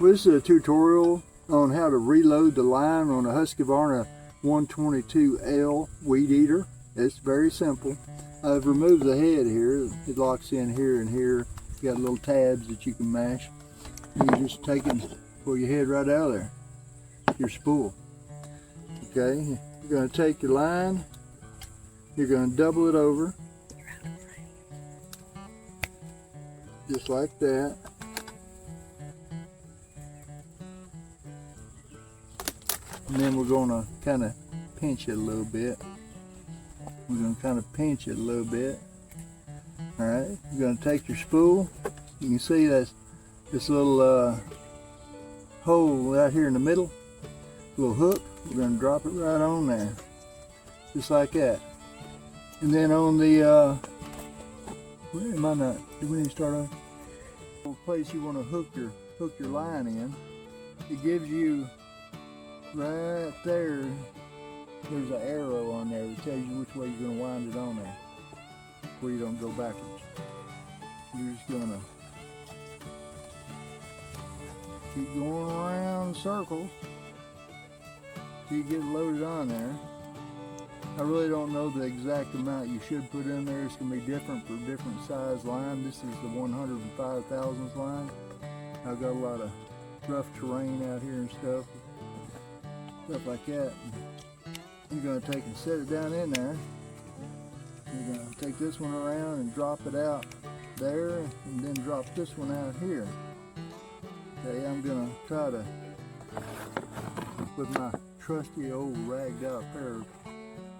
Well, this is a tutorial on how to reload the line on a Husqvarna 122L weed eater. It's very simple. I've removed the head here. It locks in here and here. You got little tabs that you can mash. You just take it and pull your head right out of there. Your spool. Okay, you're going to take your line. You're going to double it over. Just like that. And then we're going to kind of pinch it a little bit. We're going to kind of pinch it a little bit. Alright, you're going to take your spool. You can see this little hole right here in the middle. Little hook. We're going to drop it right on there. Just like that. And then on the, where am I not? Do we need to start on? The place you want to hook your line in. It gives you right there, there's an arrow on there that tells you which way you're going to wind it on there, where you don't go backwards. You're just going to keep going around circles till you get it loaded on there. I really don't know the exact amount you should put in there. It's going to be different for different size line. This is the 105 thousandths line. I've got a lot of rough terrain out here and stuff like that. You're going to take and set it down in there. You're going to take this one around and drop it out there, and then drop this one out here. Okay, I'm going to try to, with my trusty old ragged out pair,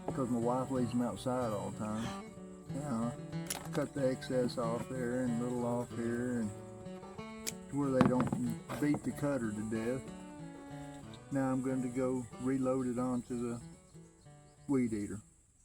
because my wife leaves them outside all the time. Cut the excess off there and a little off here, and to where they don't beat the cutter to death. Now I'm going to go reload it onto the weed eater.